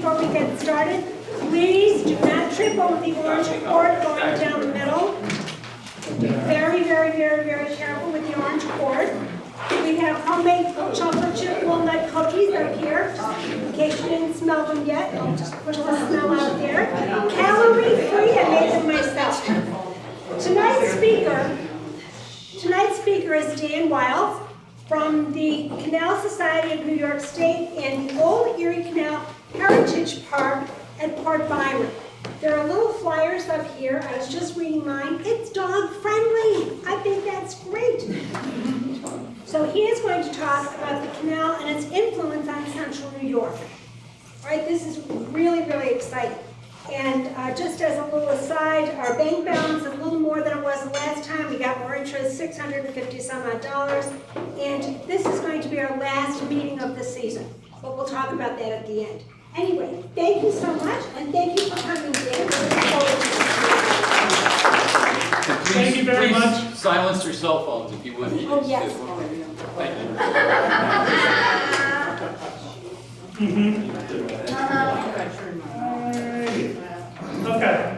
before we get started. Please do not trip over the orange cord going down the middle. Be very, very, very, very careful with the orange cord. We have homemade chocolate chip walnut cookies up here, in case you didn't smell them yet. I'll just push the smell out there. Calorie free, I made them myself. Tonight's speaker is Dan Wiles from the Canal Society of New York State and the Old Erie Canal Heritage Park at Port Byron. There are little flyers up here. I was just reading mine. It's dog friendly. I think that's great. So he is going to talk about the canal and its influence on central New York. All right, this is really, really exciting. And just as a little aside, our bank balance is a little more than it was the last time. We got more interest, $650 some odd. And this is going to be our last meeting of the season. But we'll talk about that at the end. Anyway, thank you so much, and thank you for coming, Dan. Thank you very much. Silence your cell phones if you would. Oh, yes. Thank you. Okay.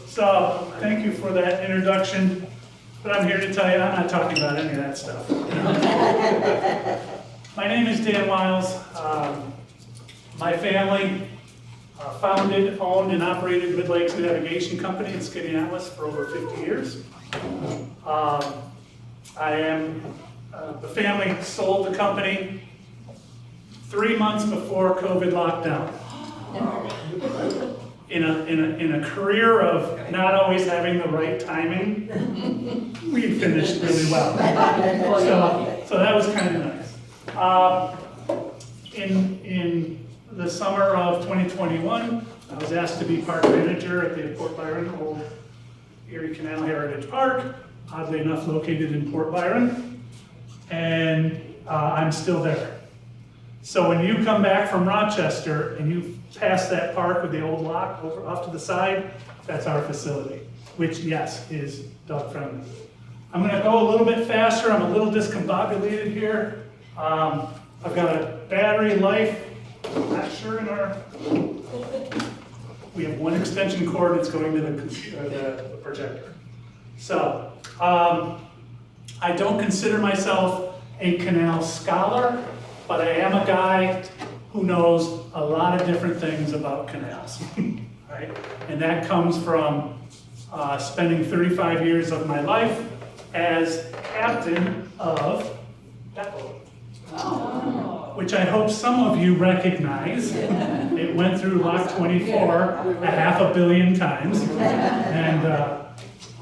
So, thank you for that introduction. But I'm here to tell you, I'm not talking about any of that stuff. My name is Dan Wiles. My family founded, owned, and operated Mid-Lakes Navigation Company in Skaneateles for over 50 years. The family sold the company 3 months before COVID lockdown. In a career of not always having the right timing, we finished really well. So that was kind of nice. In the summer of 2021, I was asked to be park manager at the Port Byron Old Erie Canal Heritage Park, oddly enough located in Port Byron, and I'm still there. So when you come back from Rochester and you pass that park with the old lock over off to the side, that's our facility, which, yes, is dog friendly. I'm going to go a little bit faster. I'm a little discombobulated here. I've got a battery life. I'm not sure we have one extension cord that's going to the projector. So I don't consider myself a canal scholar, but I am a guy who knows a lot of different things about canals, right? And that comes from spending 35 years of my life as captain of that boat, which I hope some of you recognize. It went through Lock 24 500 million times. And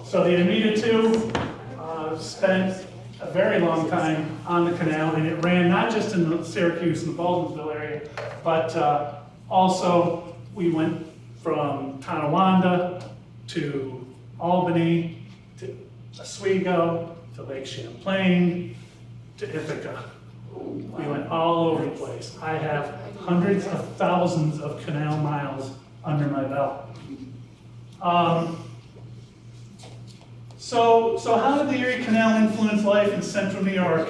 so the Amita 2 spent a very long time on the canal, and it ran not just in the Syracuse and the Baldwinsville area, but also we went from Tonawanda to Albany to Oswego to Lake Champlain to Ithaca. We went all over the place. I have hundreds of thousands of canal miles under my belt. So how did the Erie Canal influence life in central New York?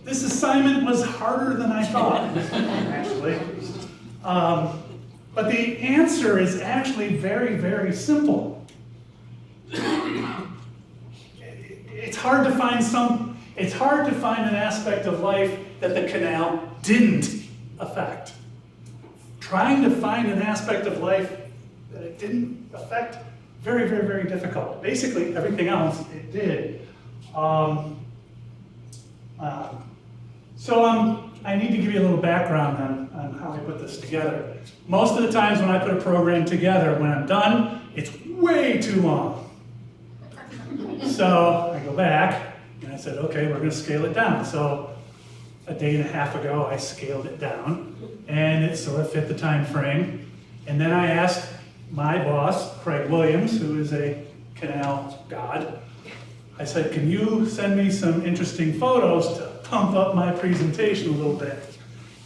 This assignment was harder than I thought, actually. But the answer is actually very, very simple. It's hard to find an aspect of life that the canal didn't affect. Trying to find an aspect of life that it didn't affect, very, very, very difficult. Basically, everything else it did. I need to give you a little background on how I put this together. Most of the times when I put a program together, when I'm done, it's way too long. So I go back and I said, okay, we're going to scale it down. So a day and a half ago, I scaled it down, and it sort of fit the time frame. And then I asked my boss, Craig Williams, who is a canal god, I said, can you send me some interesting photos to pump up my presentation a little bit?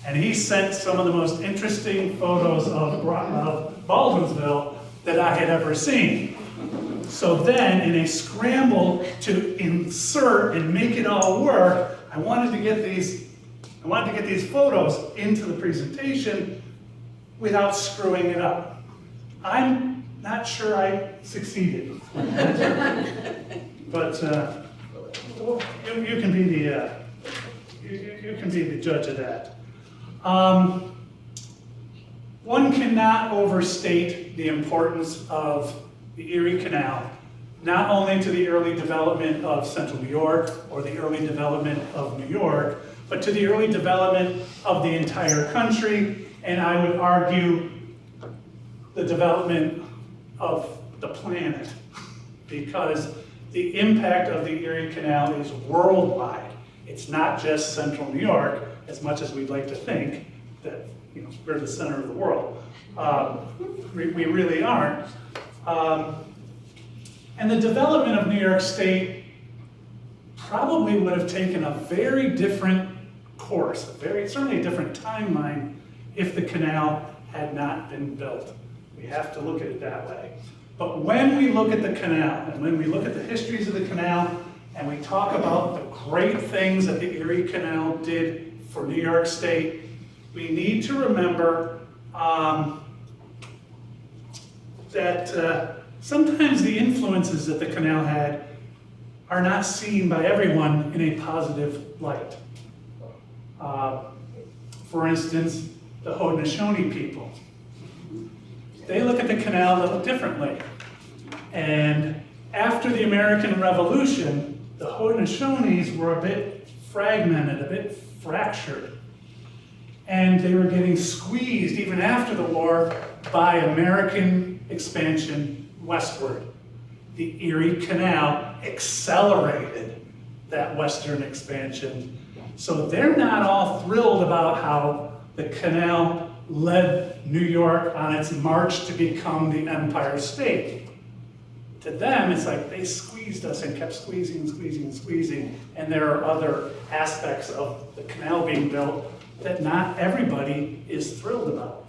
And he sent some of the most interesting photos of Baldwinsville that I had ever seen. So then, in a scramble to insert and make it all work, I wanted to get these I wanted to get these photos into the presentation without screwing it up. I'm not sure I succeeded. But you can be the you can be the judge of that. One cannot overstate the importance of the Erie Canal, not only to the early development of Central New York or the early development of New York, but to the early development of the entire country, and I would argue the development of the planet, because the impact of the Erie Canal is worldwide. It's not just Central New York, as much as we'd like to think that we're the center of the world. We really aren't. And the development of New York State probably would have taken a very different course, certainly a different timeline if the canal had not been built. We have to look at it that way. But when we look at the canal, and when we look at the histories of the canal, and we talk about the great things that the Erie Canal did for New York State, we need to remember that sometimes the influences that the canal had are not seen by everyone in a positive light. For instance, the Haudenosaunee people. They look at the canal a little differently. And after the American Revolution, the Haudenosaunees were a bit fragmented, a bit fractured. And they were getting squeezed, even after the war, by American expansion westward. The Erie Canal accelerated that western expansion. So they're not all thrilled about how the canal led New York on its march to become the Empire State. To them, it's like they squeezed us and kept squeezing, squeezing, squeezing, and there are other aspects of the canal being built that not everybody is thrilled about.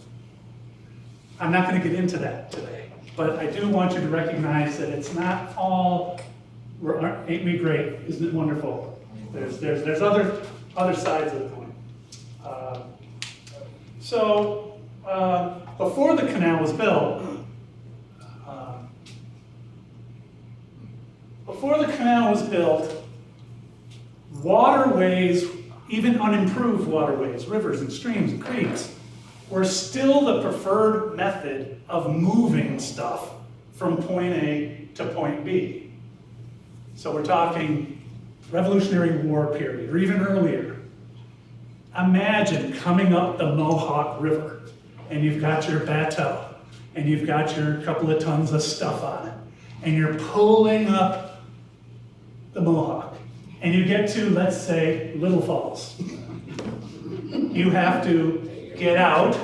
I'm not going to get into that today, but I do want you to recognize that it's not all, ain't we great, isn't it wonderful? There's other sides of the coin. Before the canal was built, waterways, even unimproved waterways, rivers and streams and creeks, were still the preferred method of moving stuff from point A to point B. So we're talking Revolutionary War period, or even earlier. Imagine coming up the Mohawk River, and you've got your bateau, and you've got your couple of tons of stuff on it, and you're pulling up the Mohawk, and you get to, let's say, Little Falls. You have to get out,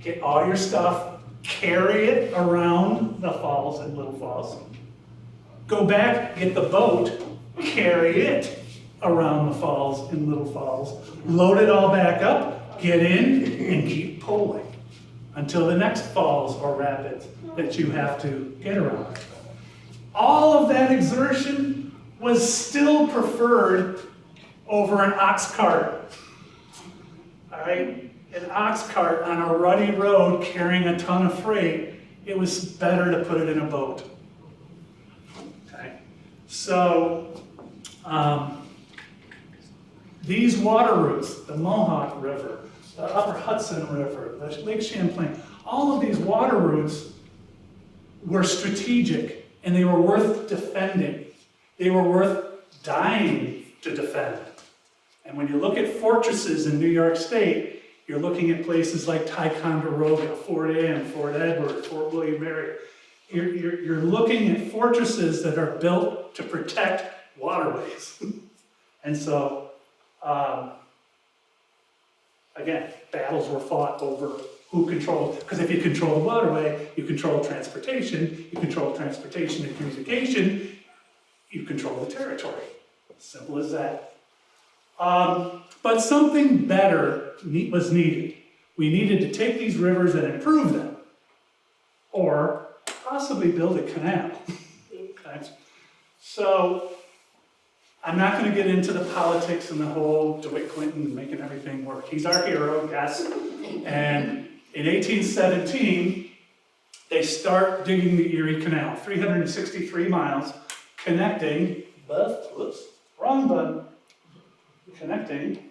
get all your stuff, carry it around the falls in Little Falls, go back, get the boat, carry it around the falls in Little Falls, load it all back up, get in, and keep pulling until the next falls or rapids that you have to get around. All of that exertion was still preferred over an ox cart. All right? An ox cart on a rutty road carrying a ton of freight, it was better to put it in a boat. Okay? So, these water routes, the Mohawk River, the Upper Hudson River, the Lake Champlain, all of these water routes were strategic and they were worth defending. They were worth dying to defend. And when you look at fortresses in New York State, you're looking at places like Ticonderoga, Fort Anne, Fort Edward, Fort William Mary. You're looking at fortresses that are built to protect waterways. And so, again, battles were fought over who controlled, because if you control the waterway, you control transportation and communication, you control the territory. Simple as that. But something better was needed. We needed to take these rivers and improve them, or possibly build a canal. Okay? So, I'm not going to get into the politics and the whole DeWitt Clinton making everything work. He's our hero, yes. And in 1817, they start digging the Erie Canal, 363 miles, connecting, wrong button, connecting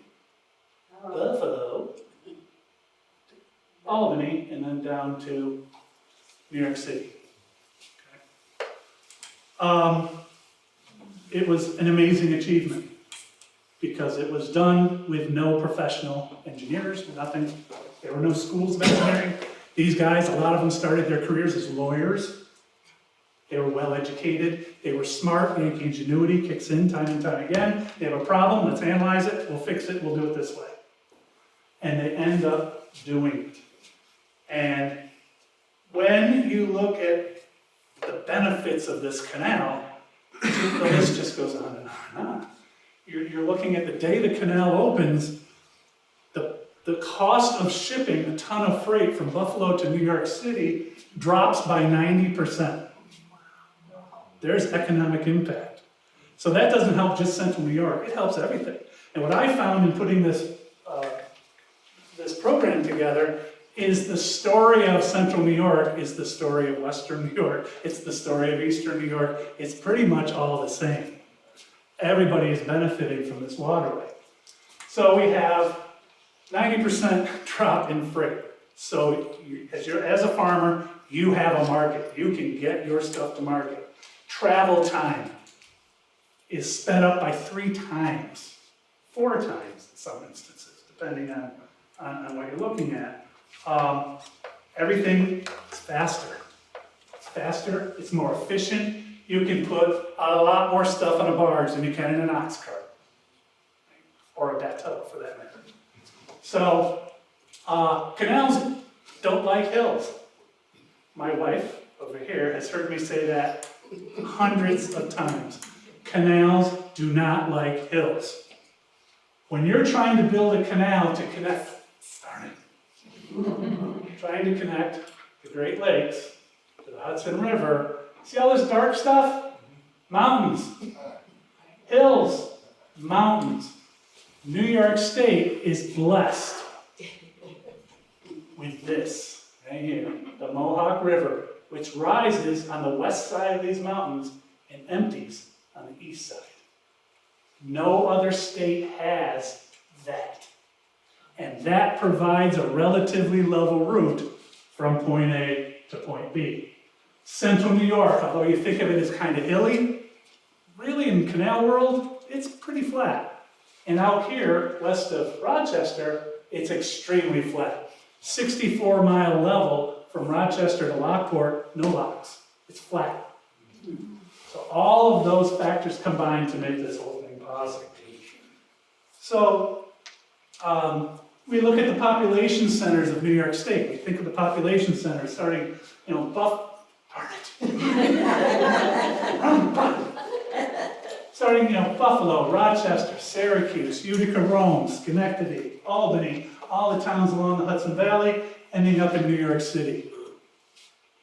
Buffalo, Albany, and then down to New York City. Okay. It was an amazing achievement because it was done with no professional engineers, nothing. There were no schools of engineering. These guys, a lot of them started their careers as lawyers. They were well educated. They were smart. Yankee ingenuity kicks in time and time again. They have a problem. Let's analyze it. We'll fix it. We'll do it this way. And they end up doing it. And when you look at the benefits of this canal, the list just goes on and on and on. You're looking at the day the canal opens, the cost of shipping a ton of freight from Buffalo to New York City drops by 90%. There's economic impact. So that doesn't help just Central New York, it helps everything. And what I found in putting this program together is the story of Central New York is the story of Western New York. It's the story of Eastern New York. It's pretty much all the same. Everybody is benefiting from this waterway. So we have 90% drop in freight. So as a farmer, you have a market. You can get your stuff to market. Travel time is sped up by 3 times, 4 times in some instances, depending on what you're looking at. Everything is faster. It's faster, it's more efficient. You can put a lot more stuff on a barge than you can in an ox cart. Or a bateau, for that matter. So, canals don't like hills. My wife, over here, has heard me say that hundreds of times. Canals do not like hills. When you're trying to build a canal to connect, trying to connect the Great Lakes to the Hudson River, see all this dark stuff? Mountains, hills, mountains. New York State is blessed with this right here, the Mohawk River, which rises on the west side of these mountains and empties on the east side. No other state has that. And that provides a relatively level route from point A to point B. Central New York, although you think of it as kind of hilly, really in canal world, it's pretty flat. And out here, west of Rochester, it's extremely flat. 64-mile level from Rochester to Lockport, no locks. It's flat. So all of those factors combine to make this whole thing possible. So we look at the population centers of New York State. We think of the population centers starting, starting, Buffalo, Rochester, Syracuse, Utica, Rome, Schenectady, Albany, all the towns along the Hudson Valley, ending up in New York City.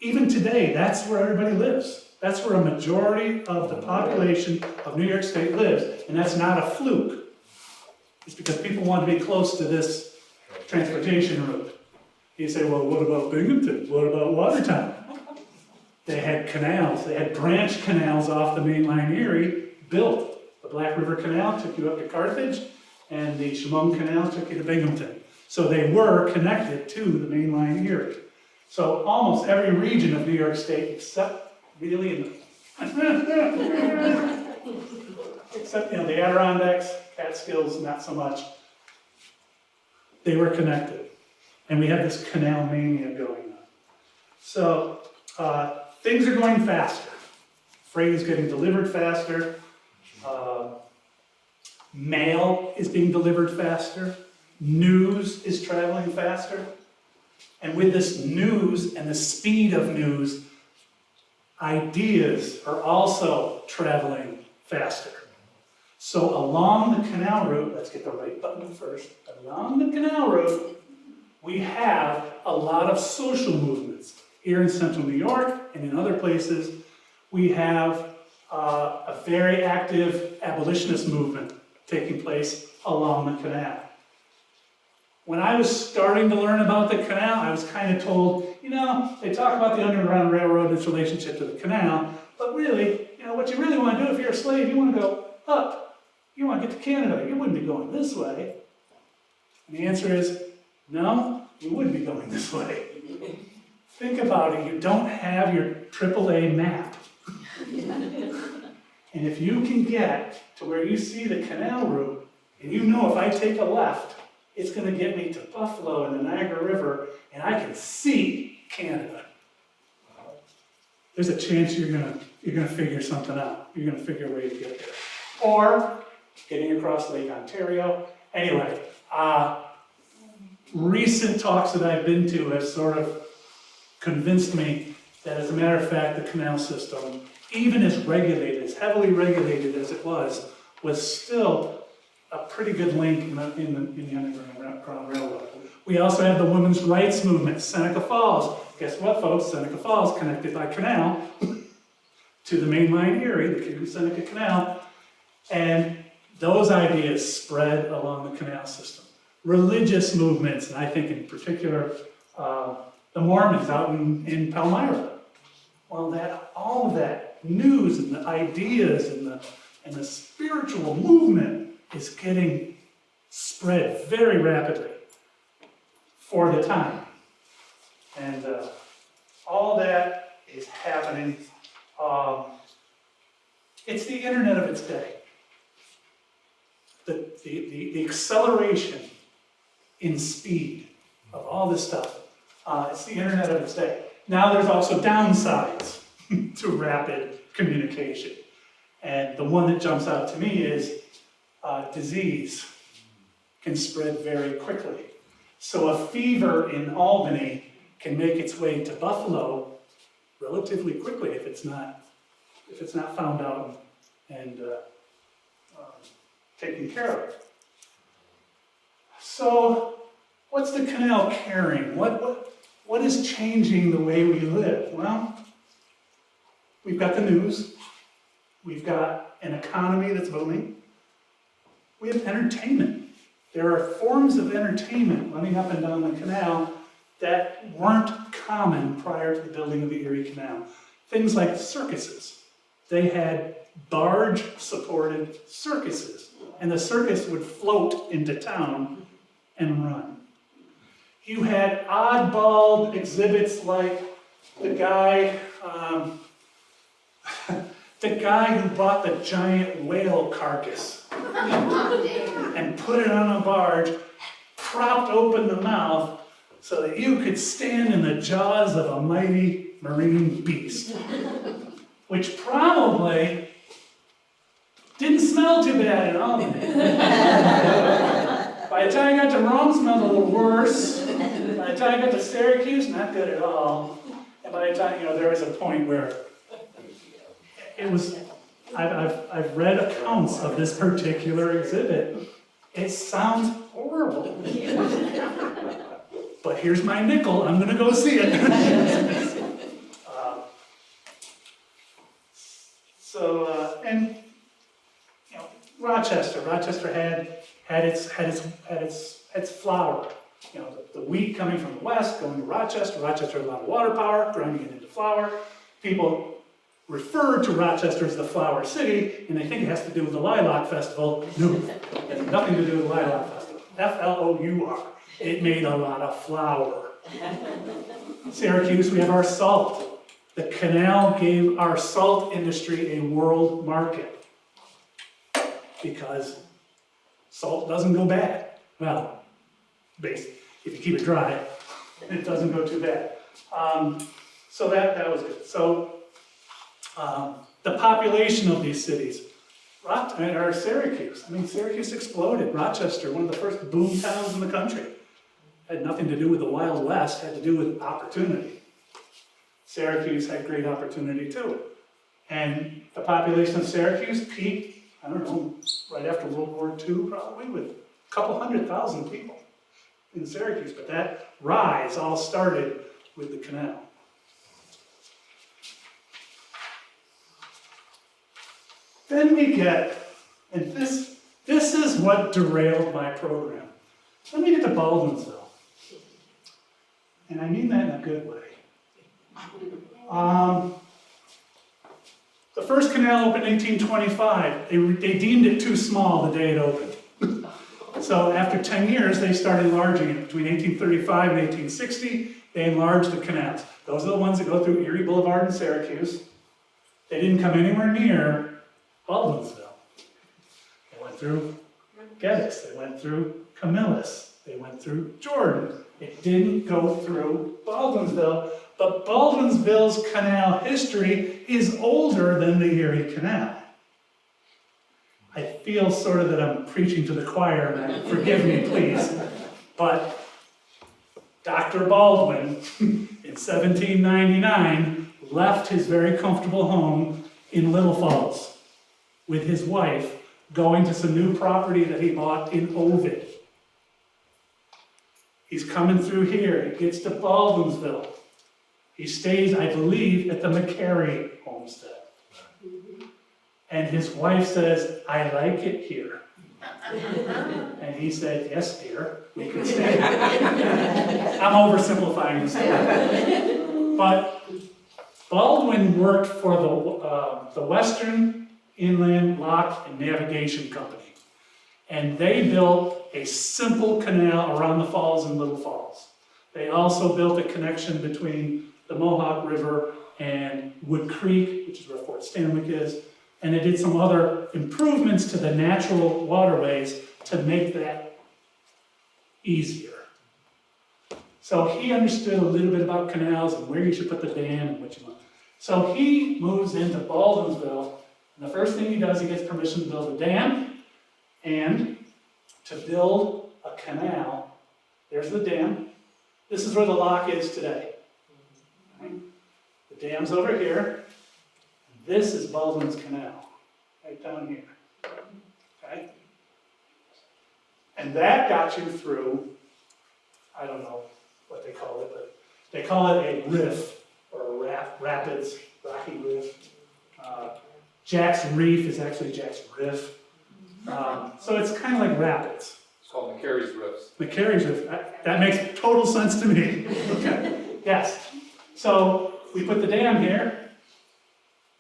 Even today, that's where everybody lives. That's where a majority of the population of New York State lives, and that's not a fluke. It's because people want to be close to this transportation route. You say, well, what about Binghamton? What about Watertown? They had canals. They had branch canals off the main line Erie built. The Black River Canal took you up to Carthage, and the Chemung Canal took you to Binghamton. So they were connected to the main line Erie. So almost every region of New York State, except really except the Adirondacks, Catskills, not so much. They were connected. And we had this canal mania going on. So things are going faster. Freight is getting delivered faster. Mail is being delivered faster. News is traveling faster. And with this news and the speed of news, ideas are also traveling faster. So along the canal route, let's get the right button first. Along the canal route, we have a lot of social movements. Here in Central New York and in other places, we have a very active abolitionist movement taking place along the canal. When I was starting to learn about the canal, I was kind of told, they talk about the Underground Railroad and its relationship to the canal, but really, what you really want to do if you're a slave, you want to go up. You want to get to Canada. You wouldn't be going this way. And the answer is, no, you would be going this way. Think about it. You don't have your AAA map. And if you can get to where you see the canal route, and you know if I take a left, it's going to get me to Buffalo and the Niagara River, and I can see Canada. There's a chance you're gonna figure something out. You're gonna figure a way to get there. Or getting across Lake Ontario. Anyway, recent talks that I've been to have sort of convinced me that, as a matter of fact, the canal system, even as regulated, as heavily regulated as it was still a pretty good link in the Underground Railroad. We also have the women's rights movement, Seneca Falls. Guess what, folks? Seneca Falls connected by canal to the main line Erie, the Seneca Canal, and those ideas spread along the canal system. Religious movements, and I think in particular the Mormons out in Palmyra. Well, all of that news and the ideas and the spiritual movement is getting spread very rapidly for the time. And all that is happening. It's the internet of its day. The acceleration in speed of all this stuff. It's the internet of its day. Now there's also downsides to rapid communication. And the one that jumps out to me is disease can spread very quickly. So a fever in Albany can make its way to Buffalo relatively quickly if it's not found out and taken care of. So what's the canal carrying? What is changing the way we live? Well, we've got the news. We've got an economy that's booming. We have entertainment. There are forms of entertainment running up and down the canal that weren't common prior to the building of the Erie Canal. Things like circuses. They had barge-supported circuses, and the circus would float into town and run. You had oddball exhibits like the guy who bought the giant whale carcass and put it on a barge, propped open the mouth so that you could stand in the jaws of a mighty marine beast, which probably didn't smell too bad at all. By the time I got to Rome, it smelled a little worse. By the time I got to Syracuse, not good at all. And by the time, there was a point where it was, I've read accounts of this particular exhibit. It sounds horrible. But here's my nickel, I'm gonna go see it. Rochester had its flour. The wheat coming from the west, going to Rochester. Rochester had a lot of water power, grinding it into flour. People refer to Rochester as the Flour City, and they think it has to do with the Lilac Festival. No, it has nothing to do with the Lilac Festival. F-L-O-U-R. It made a lot of flour. Syracuse, we have our salt. The canal gave our salt industry a world market because salt doesn't go bad. Well, if you keep it dry, it doesn't go too bad. So that was good. So the population of these cities, Syracuse. Syracuse exploded. Rochester, one of the first boom towns in the country. Had nothing to do with the Wild West, had to do with opportunity. Syracuse had great opportunity too. And the population of Syracuse peaked, right after World War II, probably, with a couple 100,000 people in Syracuse. But that rise all started with the canal. Then we get And this is what derailed my program. Let me get to Baldwinsville. And I mean that in a good way. The first canal opened in 1825. They deemed it too small the day it opened. So after 10 years, they started enlarging it. Between 1835 and 1860, they enlarged the canals. Those are the ones that go through Erie Boulevard in Syracuse. They didn't come anywhere near Baldwinsville. They went through Geddes. They went through Camillus. They went through Jordan. It didn't go through Baldwinsville, but Baldwinsville's canal history is older than the Erie Canal. I feel sort of that I'm preaching to the choir, and forgive me, please, but Dr. Baldwin, in 1799, left his very comfortable home in Little Falls with his wife, going to some new property that he bought in Ovid. He's coming through here. He gets to Baldwinsville. He stays, I believe, at the McCary homestead. And his wife says, I like it here. And he said, yes, dear, we can stay. I'm oversimplifying the story. But Baldwin worked for the Western Inland Lock and Navigation Company. And they built a simple canal around the falls in Little Falls. They also built a connection between the Mohawk River and Wood Creek, which is where Fort Stanwick is. And they did some other improvements to the natural waterways to make that easier. So he understood a little bit about canals and where you should put the dam and what you want. So he moves into Baldwinsville, and the first thing he does, he gets permission to build a dam and to build a canal. There's the dam. This is where the lock is today. Right? The dam's over here. This is Baldwin's Canal, right down here. Okay? And that got you through, I don't know what they call it, but they call it a riff, or a rapids, rocky riff. Jack's Reef is actually Jack's Riff. So it's kind of like rapids. It's called McCary's Riffs. McCary's Riff, that makes total sense to me. Okay, yes. So we put the dam here.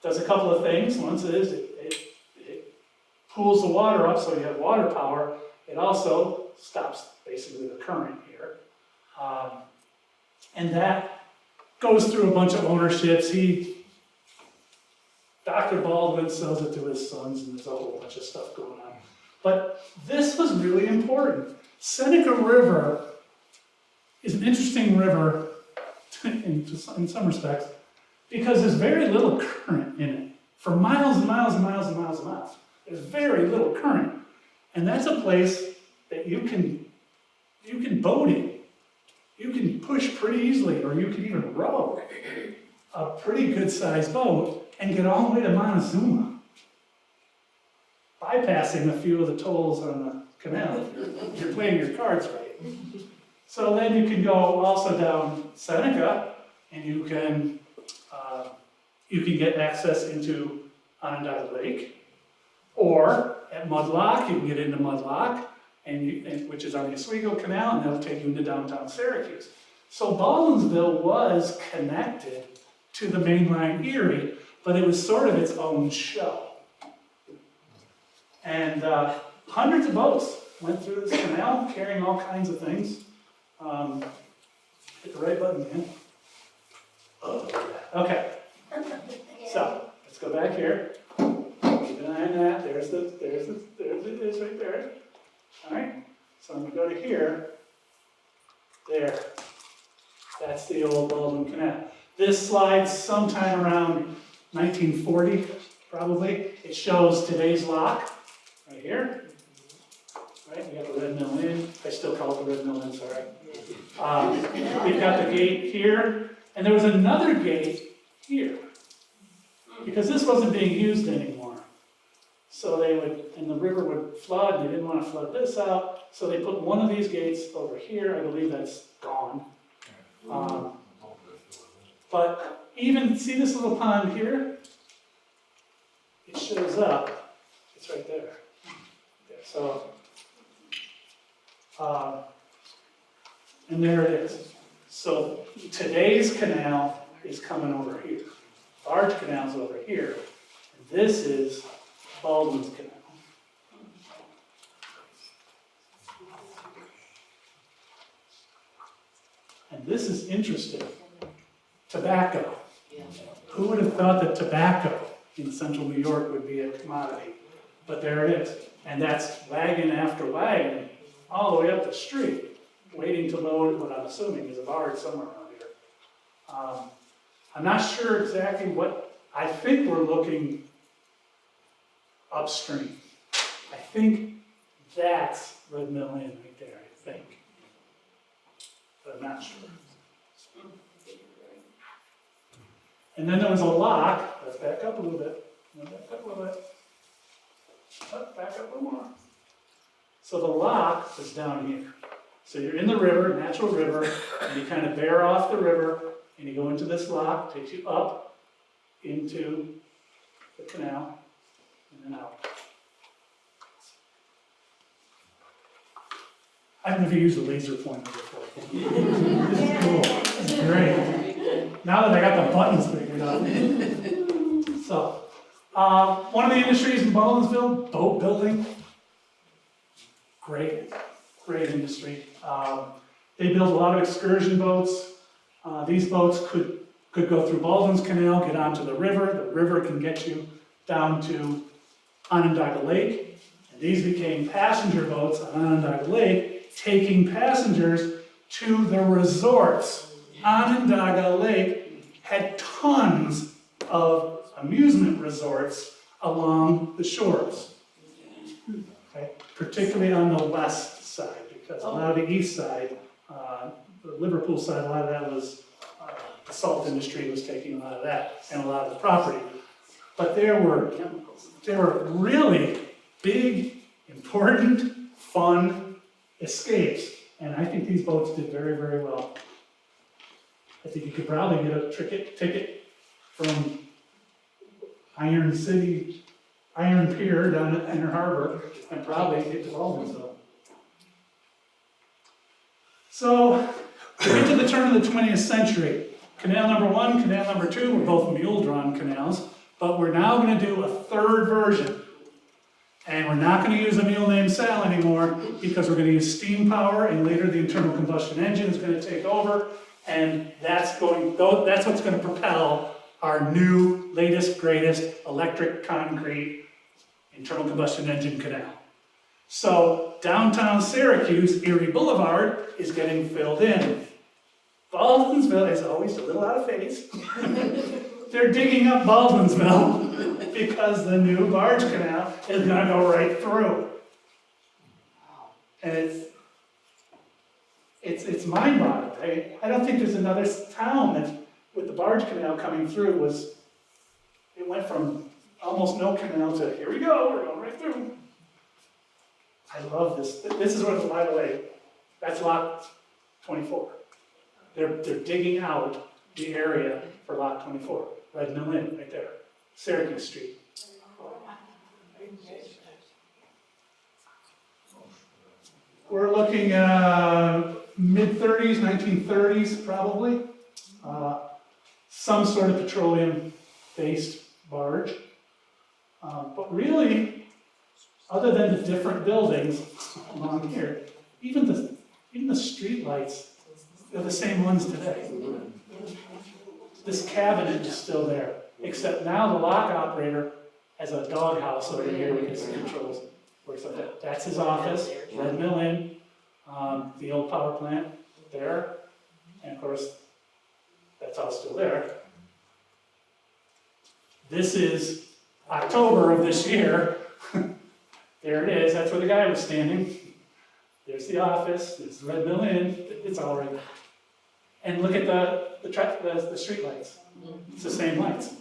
Does a couple of things. One is it pools the water up so you have water power. It also stops basically the current here. And that goes through a bunch of ownerships. Dr. Baldwin sells it to his sons, and there's a whole bunch of stuff going on. But this was really important. Seneca River is an interesting river in some respects, because there's very little current in it. For miles and miles and miles and miles and miles. There's very little current. And that's a place that you can boat in. You can push pretty easily, or you can even row a pretty good sized boat and get all the way to Montezuma, bypassing a few of the tolls on the canal if you're playing your cards right. So then you can go also down Seneca, and you can get access into Onondaga Lake, or at Mudlock, you can get into Mudlock, which is on the Oswego Canal, and that'll take you into downtown Syracuse. So Baldwinsville was connected to the mainline Erie, but it was sort of its own show. And hundreds of boats went through this canal, carrying all kinds of things. Hit the right button, man. Okay. So let's go back here. Keep an eye on that. There it is right there. All right. So I'm going to go to here. There. That's the old Baldwin Canal. This slides sometime around 1940, probably. It shows today's lock right here. Right. We got the Red Mill Inn. I still call it the Red Mill Inn. Sorry. We've got the gate here, and there was another gate here, because this wasn't being used anymore. So and the river would flood, and they didn't want to flood this out, so they put one of these gates over here. I believe that's gone. But even, see this little pond here? It shows up, it's right there. So, and there it is. So today's canal is coming over here. Large canal's over here. And this is Baldwin's Canal. And this is interesting. Tobacco. Who would have thought that tobacco in central New York would be a commodity? But there it is. And that's wagon after wagon all the way up the street, waiting to load what I'm assuming is a barge somewhere around here. I'm not sure exactly what, I think we're looking upstream. I think that's Red Mill Inn right there, I think. But I'm not sure. And then there was a lock. Let's back up a little bit. Back up a little bit. Oh, back up a little more. So the lock is down here. So you're in the river, natural river, and you kind of bear off the river, and you go into this lock, takes you up into the canal, and then out. I've never used a laser pointer before. This is cool. This is great. Now that I got the buttons figured out. So, one of the industries in Baldwinsville, boat building. Great industry. They build a lot of excursion boats. These boats could go through Baldwin's Canal, get onto the river. The river can get you down to Onondaga Lake. And these became passenger boats on Onondaga Lake, taking passengers to the resorts. Onondaga Lake had tons of amusement resorts along the shores, okay? Particularly on the west side, because a lot of the east side, the Liverpool side, a lot of that was, the salt industry was taking a lot of that and a lot of the property. But there were really big, important, fun escapes, and I think these boats did very, very well. I think you could probably get a ticket from Iron Pier down at Inner Harbor and probably get to Baldwinsville. So, we get to the turn of the 20th century. Canal number 1, canal number 2 were both mule-drawn canals, but we're now going to do a third version. And we're not going to use a mule named Sal anymore because we're going to use steam power, and later the internal combustion engine is going to take over, and that's what's going to propel our new, latest, greatest electric concrete internal combustion engine canal. So downtown Syracuse, Erie Boulevard, is getting filled in. Baldwinsville is always a little out of phase. They're digging up Baldwinsville because the new barge canal is going to go right through. And it's mind-boggling. I don't think there's another town that, with the barge canal coming through, it went from almost no canal to here we go, we're going right through. I love this. This is what, by the way, that's lot 24. They're digging out the area for lot 24. Red Mill Inn, right there. Syracuse Street. We're looking mid-30s, 1930s probably. Some sort of petroleum-based barge. But really, other than the different buildings along here, even the street lights, they're the same ones today. This cabinet is still there, except now the lock operator has a doghouse over here with his controls. Works like that. That's his office, Red Mill Inn, the old power plant there, and of course, that's all still there. This is October of this year. There it is, that's where the guy was standing. There's the office, there's the Red Mill Inn, it's all right. And look at the street lights. It's the same lights.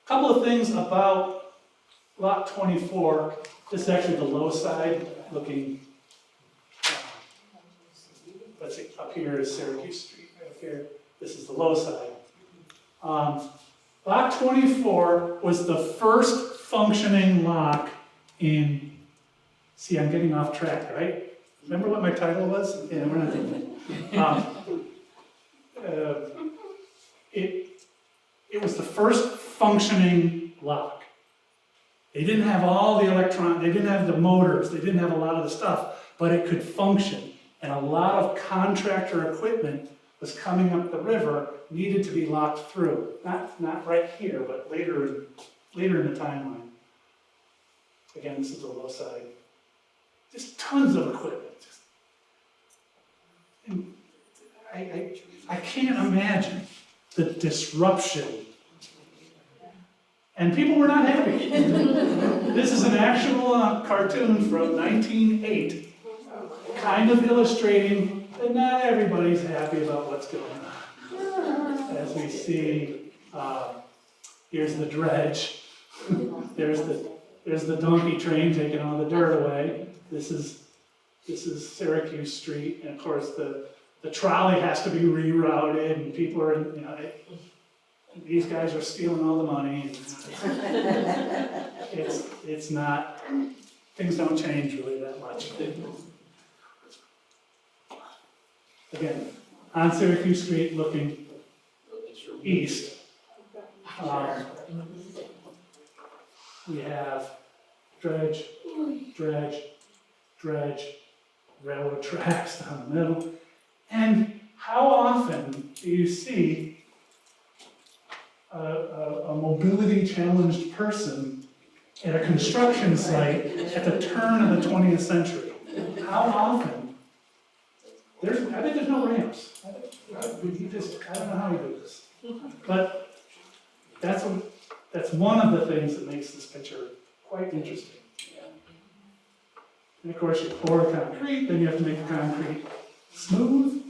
Couple of things about lot 24. This is actually the low side, looking, let's see, up here is Syracuse Street, right here. This is the low side. Lot 24 was the first functioning lock in, see, I'm getting off track, right? Remember what my title was? Yeah, we're not doing it. It was the first functioning lock. They didn't have all the they didn't have the motors, they didn't have a lot of the stuff, but it could function. And a lot of contractor equipment was coming up the river, needed to be locked through. Not right here, but later in the timeline. Again, this is the low side. Just tons of equipment. And I can't imagine the disruption. And people were not happy. This is an actual cartoon from 1908, kind of illustrating that not everybody's happy about what's going on. As we see, here's the dredge. There's the donkey train taking all the dirt away. This is Syracuse Street, and of course the trolley has to be rerouted, and people are, these guys are stealing all the money. And it's not, things don't change really that much. Again, on Syracuse Street looking east, we have dredge, railroad tracks down the middle. And how often do you see a mobility challenged person at a construction site at the turn of the 20th century? How often? I bet there's no ramps. I don't know how you do this. But that's one of the things that makes this picture quite interesting. And of course, you pour concrete, then you have to make the concrete smooth.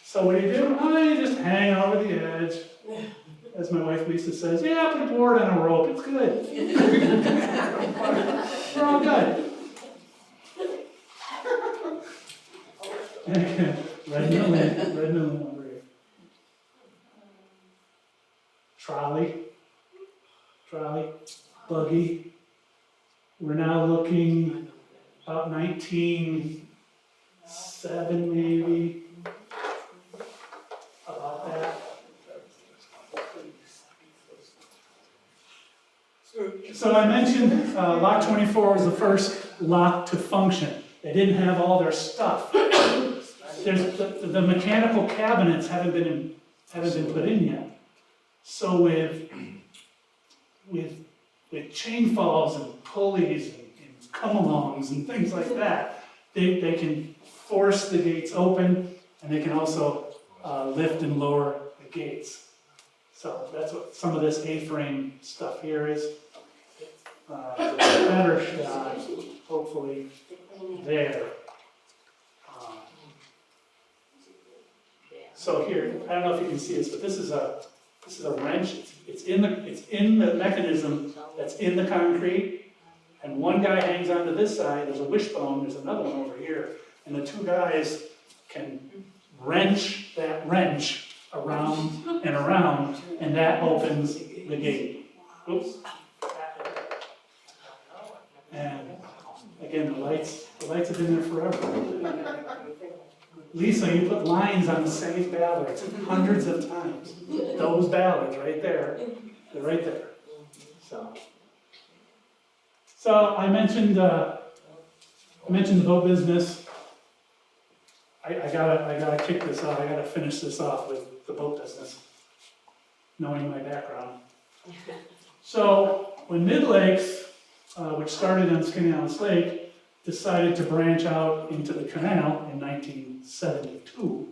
So what do? You just hang over the edge. As my wife Lisa says, yeah, put a board on a rope, it's good. We're all good. And again, red milling over here. Trolley, buggy. We're now looking about 1907 maybe, about that. So I mentioned lock 24 was the first lock to function. They didn't have all their stuff. The mechanical cabinets haven't been put in yet. So with chain falls and pulleys and come-alongs and things like that, they can force the gates open, and they can also lift and lower the gates. So that's what some of this A-frame stuff here is. A better shot, hopefully, there. So here, I don't know if you can see this, but this is a wrench. It's in the mechanism that's in the concrete, and one guy hangs onto this side. There's a wishbone. There's another one over here, and the two guys can wrench that wrench around and around, and that opens the gate. Oops. And again, the lights have been there forever. Lisa, you put lines on the same ballards hundreds of times. Those ballards right there, they're right there. So I mentioned the boat business. I gotta kick this off. I gotta finish this off with the boat business, knowing my background. So when Mid Lakes, which started on Skaneateles Lake, decided to branch out into the canal in 1972.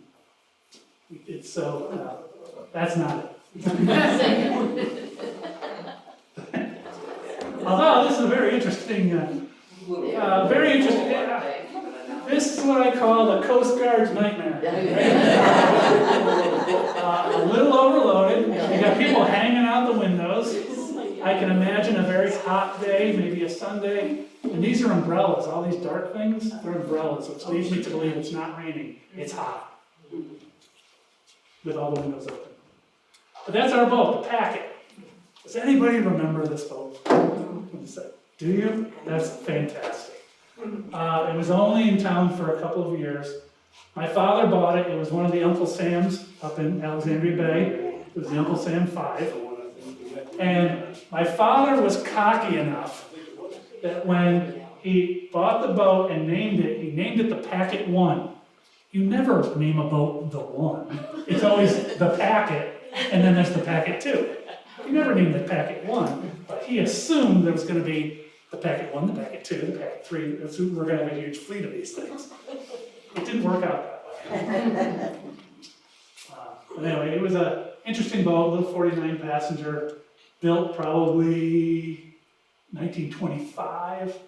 That's not it. Although this is a very interesting. This is what I call the Coast Guard's nightmare. A little overloaded. You got people hanging out the windows. I can imagine a very hot day, maybe a Sunday. And these are umbrellas, all these dark things, they're umbrellas, which leads me to believe it's not raining, it's hot. With all the windows open. But that's our boat, the PAC-B. Does anybody remember this boat? Do you? That's fantastic. It was only in town for a couple of years. My father bought it. It was one of the Uncle Sam's up in Alexandria Bay. It was the Uncle Sam 5. And my father was cocky enough that when he bought the boat and named it, he named it the Packet-1. You never name a boat the 1. It's always the Packet, and then there's the Packet-2. You never named the Packet-1, but he assumed there was going to be the Packet-1, the Packet-2, the Packet-3. We're going to have a huge fleet of these things. It didn't work out that way. But anyway, it was an interesting boat, little 49 passenger, built probably 1925.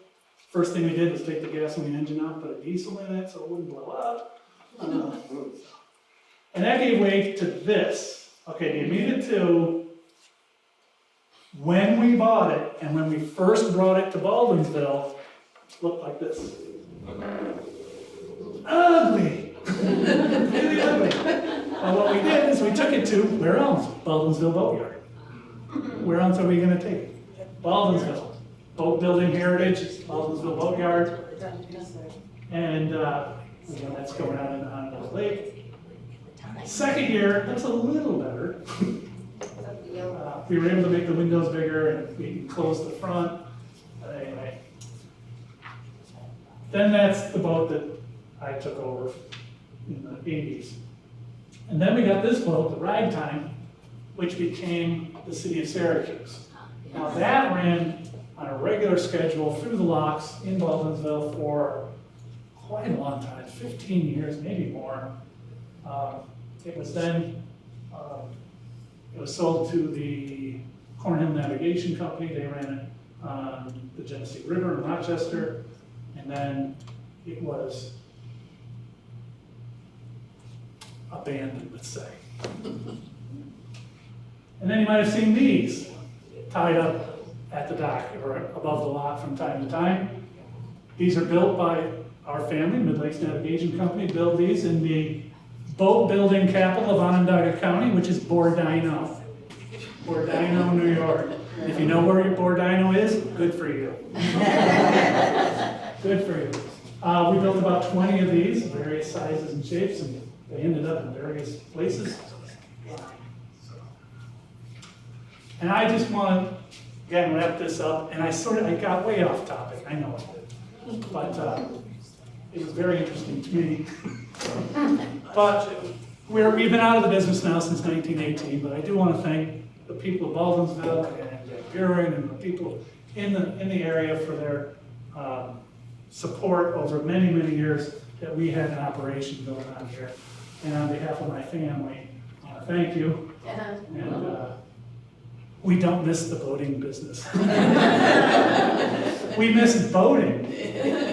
First thing we did was take the gasoline engine out, put a diesel in it so it wouldn't blow up. And that gave way to this. Okay, the Amita 2, when we bought it and when we first brought it to Baldwinsville, looked like this. Ugly! Really ugly. And what we did is we took it to, where else? Baldwinsville Boatyard. Where else are we going to take it? Baldwinsville. Boat building heritage, Baldwinsville Boatyard. And again, that's going out on the lake. Second year, that's a little better. We were able to make the windows bigger and we can close the front. Anyway. Then that's the boat that I took over in the 80s. And then we got this boat, the Ragtime, which became the City of Syracuse. Now that ran on a regular schedule through the locks in Baldwinsville for quite a long time, 15 years, maybe more. It was then, it was sold to the Cornhill Navigation Company. They ran it on the Genesee River in Rochester. And then it was abandoned, let's say. And then you might have seen these tied up at the dock or above the lock from time to time. These are built by our family, Mid Lakes Navigation Company, built these in the boat building capital of Onondaga County, which is Bordino. Bordino, New York. If you know where Bordino is, good for you. Good for you. We built about 20 of these, various sizes and shapes, and they ended up in various places. And I just want to, again, wrap this up, and I got way off topic, I know I did. But it was very interesting to me. But we've been out of the business now since 1918, but I do want to thank the people of Baldwinsville and Buren and the people in the area for their support over many, many years that we had an operation going on here. And on behalf of my family, thank you. And we don't miss the boating business. We miss boating,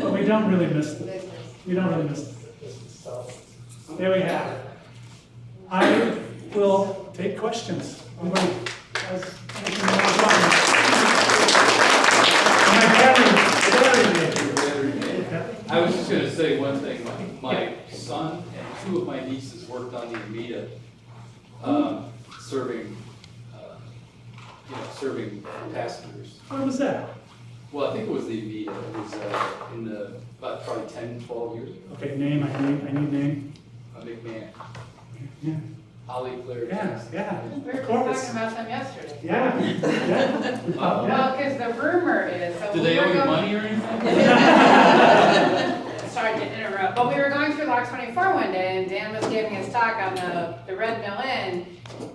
but we don't really miss the business. So there we have it. I will take questions. Anybody has anything they want to talk I was just going to say one thing. My son and 2 of my nieces worked on the Amita, serving passengers. How was that? Well, I think it was the Amita. It was in the about probably 10, 12 years ago. Okay, name. I need name. McMahon. Yeah. Holly Claire. Yeah. We were just talking about them yesterday. Yeah. Well, because the rumor is. So Do they owe you money or anything? Sorry to interrupt, but we were going through Lock 24 one day, and Dan was giving his talk on the Red Mill Inn,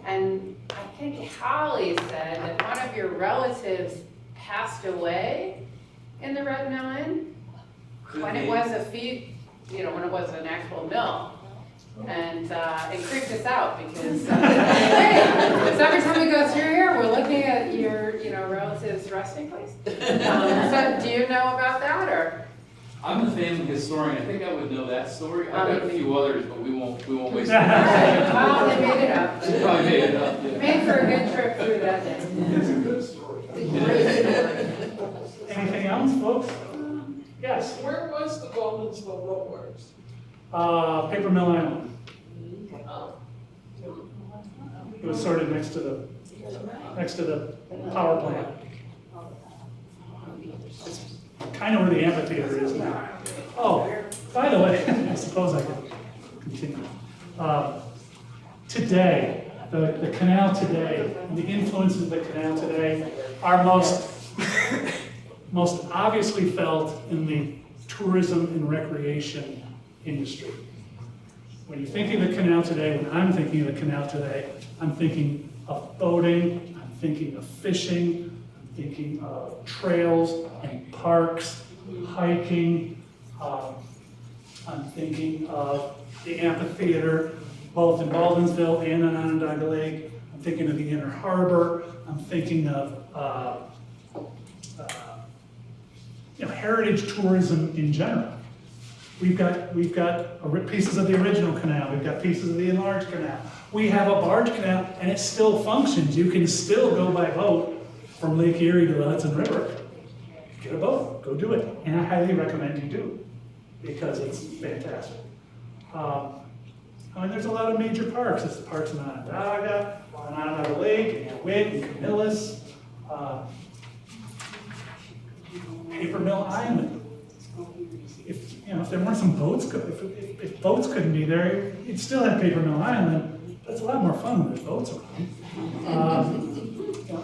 and I think Holly said that one of your relatives passed away in the Red Mill Inn when it was when it was an actual mill. And it creeped us out because every time we go through here, we're looking at your, relative's resting place. So do you know about that, or? I'm the family historian. I think I would know that story. I've got a few others, but we won't waste time. Well, they made it up. They probably made it up. Yeah. Made for a good trip through that day. It's a good story. Anything else, folks? Yes. Where was the Baldwinsville Road Works? Paper Mill Island. Oh. It was sort of next to the next to the power plant. It's kind of where the amphitheater is now. Oh, by the way, I suppose I can continue. Today, the canal today, and the influences of the canal today are most obviously felt in the tourism and recreation industry. When you think of the canal today, when I'm thinking of the canal today, I'm thinking of boating, I'm thinking of fishing, I'm thinking of trails and parks, hiking, I'm thinking of the amphitheater, both in Baldwinsville and on Onondaga Lake. I'm thinking of the Inner Harbor. I'm thinking of heritage tourism in general. We've got pieces of the original canal. We've got pieces of the enlarged canal. We have a barge canal, and it still functions. You can still go by boat from Lake Erie to the Hudson River. Get a boat, go do it, and I highly recommend you do, because it's fantastic. There's a lot of major parks. There's the parks in Onondaga, Onondaga Lake, and Witt, and Camillus, Paper Mill Island. If there weren't some boats, if boats couldn't be there, you'd still have Paper Mill Island. But it's a lot more fun when there's boats around.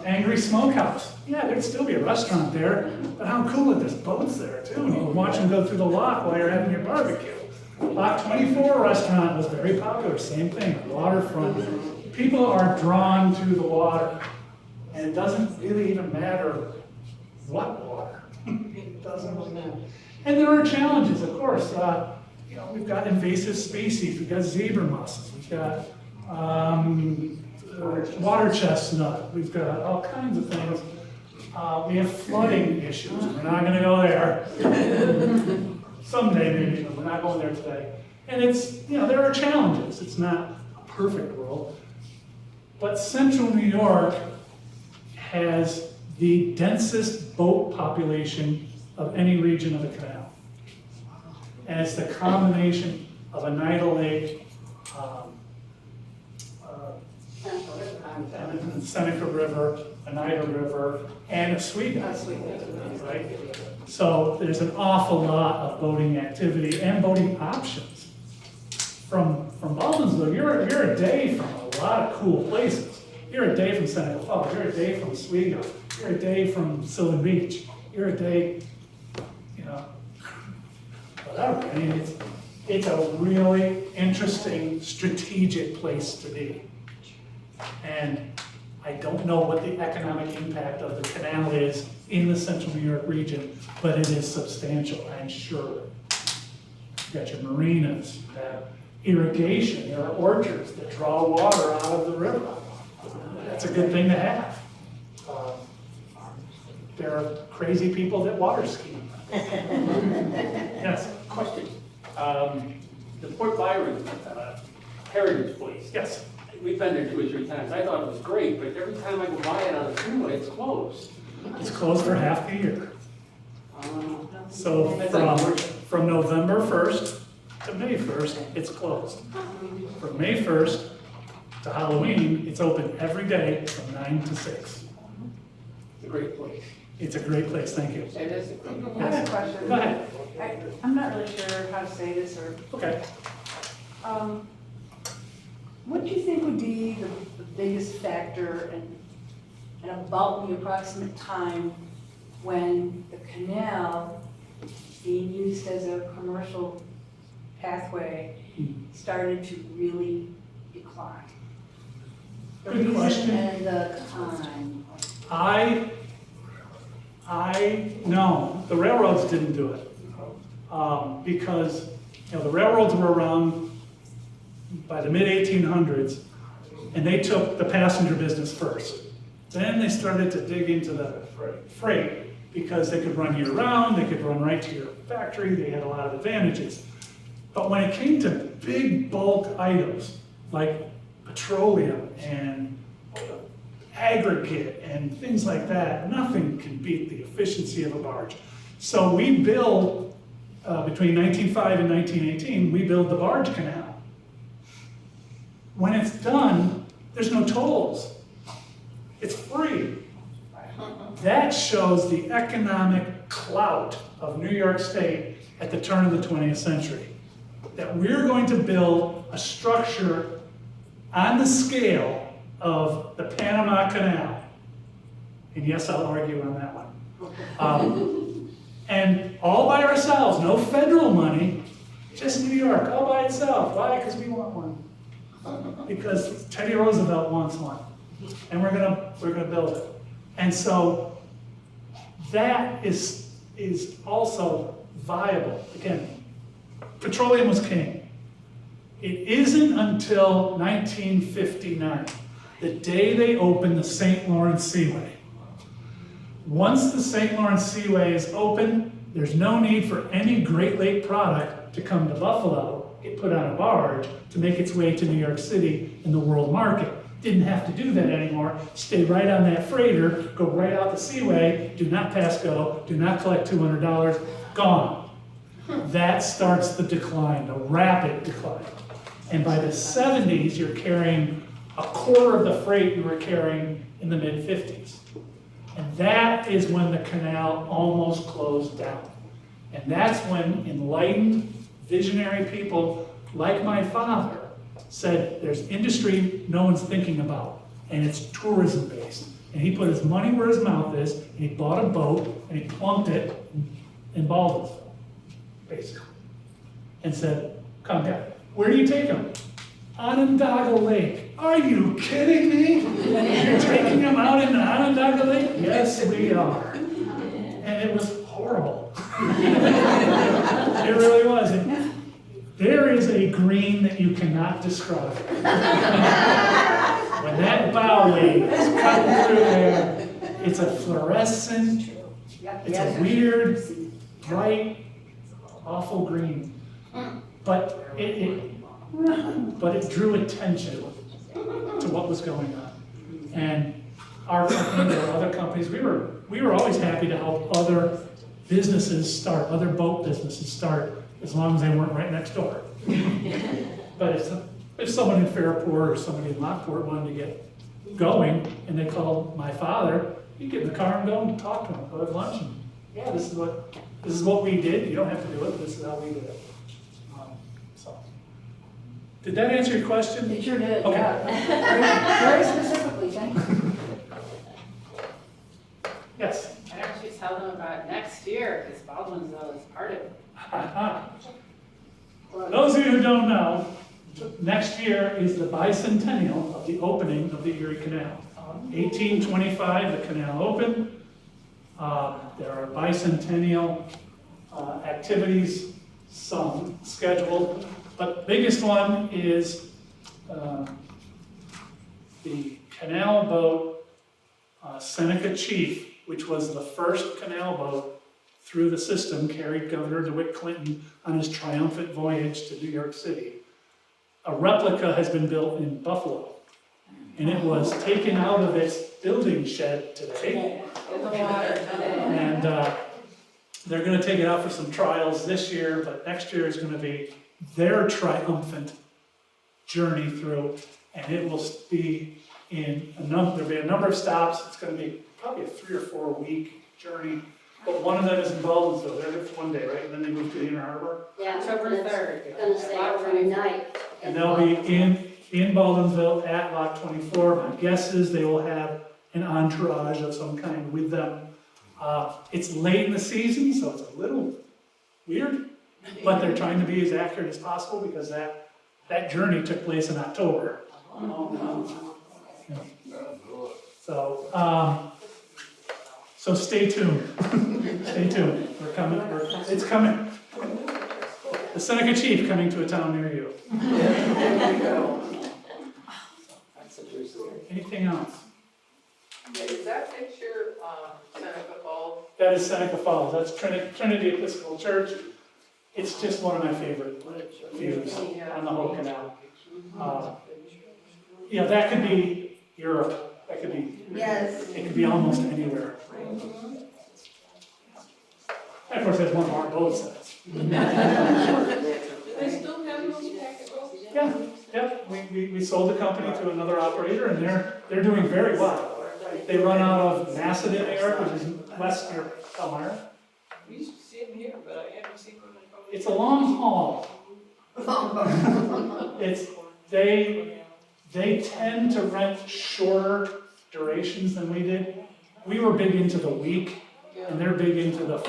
Angry Smokehouse. Yeah, there'd still be a restaurant there, but how cool if there's boats there too, and you can watch them go through the lock while you're having your barbecue. Lot 24 restaurant was very popular, same thing, waterfront. People are drawn to the water, and it doesn't really even matter what water. It doesn't really matter. And there are challenges, of course. We've got invasive species, we've got zebra mussels, we've got water chestnut, we've got all kinds of things. We have flooding issues. We're not going to go there. Someday, maybe, but we're not going there today. And there are challenges. It's not a perfect world. But Central New York has the densest boat population of any region of the canal. And it's the combination of Oneida Lake, Seneca River, Oneida River, and Oswego, right? So there's an awful lot of boating activity and boating options. From Baldwinsville, you're a day from a lot of cool places. You're a day from Seneca Falls, you're a day from Oswego, you're a day from Sylvan Beach, you're a day, whatever. I mean, it's a really interesting, strategic place to be. And I don't know what the economic impact of the canal is in the Central New York region, but it is substantial, I'm sure. You got your marinas, you have irrigation, there are orchards that draw water out of the river. That's a good thing to have. There are crazy people that water ski. Yes? Question. The Port Byron Heritage Place. Yes. We've been there 2 or 3 times. I thought it was great, but every time I go by it on the freeway, it's closed. It's closed for half the year. So That's like from November 1st to May 1st, it's closed. From May 1st to Halloween, it's open every day from 9 to 6. It's a great place. It's a great place, thank you. It is a great. I have a question. Go ahead. I'm not really sure how to say this, or, Okay. what do you think would be the biggest factor and about the approximate time when the canal being used as a commercial pathway started to really decline? The Good reason question. and the time. I know the railroads didn't do it because the railroads were around by the mid-1800s, and they took the passenger business first. Then they started to dig into the freight because they could run year-round, they could run right to your factory, they had a lot of advantages. But when it came to big bulk items like petroleum and aggregate and things like that, nothing can beat the efficiency of a barge. So we build, between 1905 and 1918, we build the barge canal. When it's done, there's no tolls. It's free. That shows the economic clout of New York State at the turn of the 20th century. That we're going to build a structure on the scale of the Panama Canal. And yes, I'll argue on that one. And all by ourselves, no federal money, just New York, all by itself. Why? Because we want one. Because Teddy Roosevelt wants one. And we're gonna build it. And so that is also viable. Again, petroleum was king. It isn't until 1959, the day they opened the St. Lawrence Seaway. Once the St. Lawrence Seaway is open, there's no need for any Great Lake product to come to Buffalo, get put on a barge to make its way to New York City in the world market. Didn't have to do that anymore. Stay right on that freighter, go right out the Seaway, do not pass go, do not collect $200, gone. That starts the decline, the rapid decline. And by the 70s, you're carrying a quarter of the freight you were carrying in the mid-50s. And that is when the canal almost closed down. And that's when enlightened, visionary people like my father said, there's industry no one's thinking about, and it's tourism based. And he put his money where his mouth is, and he bought a boat, and he plunked it in Baldwinsville, basically. And said, come down. Where do you take them? Onondaga Lake. Are you kidding me? You're taking them out into Onondaga Lake? Yes, we are. And it was horrible. It really was. There is a green that you cannot describe. When that bow wave is cutting through there, it's a fluorescent, it's a weird, bright, awful green. But it drew attention to what was going on. And our company or other companies, we were always happy to help other businesses start, other boat businesses start, as long as they weren't right next door. But if someone in Fairport or somebody in Lockport wanted to get going, and they called my father, he'd get in the car and go and talk to him, go have lunch, and yeah, this is what we did. You don't have to do it. This is how we did it. So, did that answer your question? It sure did, Okay. yeah. Very specifically, thank you. Yes. I actually tell them about next year, because Baldwinsville is part of it. For those of you who don't know, next year is the bicentennial of the opening of the Erie Canal. 1825, the canal opened. There are bicentennial activities, some scheduled, but the biggest one is the canal boat Seneca Chief, which was the first canal boat through the system, carried Governor DeWitt Clinton on his triumphant voyage to New York City. A replica has been built in Buffalo, and it was taken out of its building shed today. In the water today. And they're going to take it out for some trials this year, but next year is going to be their triumphant journey through, and it will be there'll be a number of stops. It's going to be probably a 3 or 4 week journey. But one of them is in Baldwinsville. They're there for one day, right? And then they move to the Inner Harbor. Yeah, October and it's 3rd. gonna stay overnight. And they'll be in Baldwinsville at Lock 24. My guess is they will have an entourage of some kind with them. It's late in the season, so it's a little weird, but they're trying to be as accurate as possible because that journey took place in October. So stay tuned. Stay tuned. We're coming. It's coming. The Seneca Chief coming to a town near you. Anything else? Is that picture, Seneca Falls? That is Seneca Falls. That's Trinity Episcopal Church. It's just one of my favorite views on the whole canal. That could be Europe. That could be. Yes. It could be almost anywhere. And of course, there's one of our boat sites. Do they still have those packet boats? Yeah. We sold the company to another operator, and they're doing very well. They run out of Macedon, New York, which is west near Elmira. We used to see them here, but I haven't seen them in Cody. It's a long haul. They tend to rent shorter durations than we did. We were big into the week, and they're big into the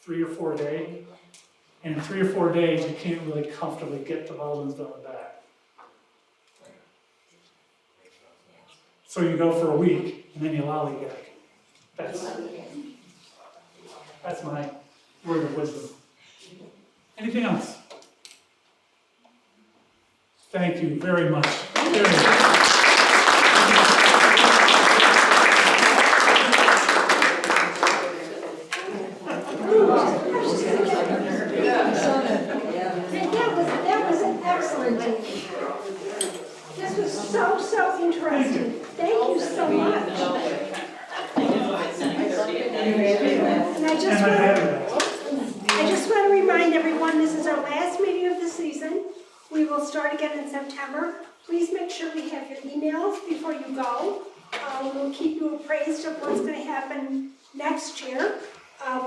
3 or 4 day. And in 3 or 4 days, you can't really comfortably get to Baldwinsville and back. So you go for a week, and then you lollygag. That's my word of wisdom. Anything else? Thank you very much. Very much. That was an excellent meeting. This was so interesting. Thank you so much. And I just want to remind everyone, this is our last meeting of the season. We will start again in September. Please make sure we have your emails before you go. We'll keep you appraised of what's going to happen next year.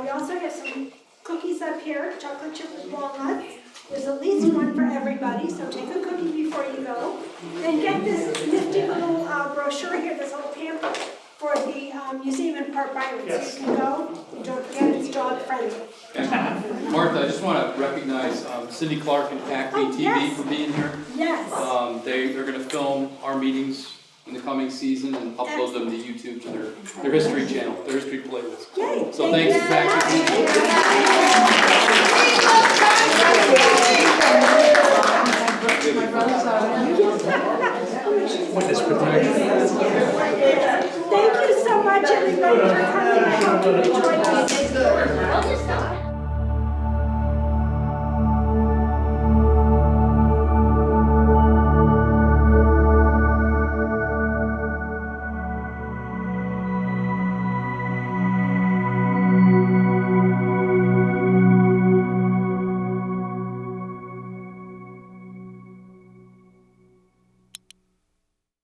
We also have some cookies up here, chocolate chip with walnuts. There's at least one for everybody, so take a cookie before you go. And get this nifty little brochure here, this little pamphlet for the museum in Port Byron. Yes. So you can go, and don't forget it's dog friendly. Martha, I just want to recognize Cindy Clark and PAC-B Oh, TV yes. for being here. Yes. They're going to film our meetings in the coming season and upload them to YouTube to their history channel, their history playlist. Yay. So Thank thanks you to very much. Thank you so much, everybody, for coming. I hope you enjoyed this.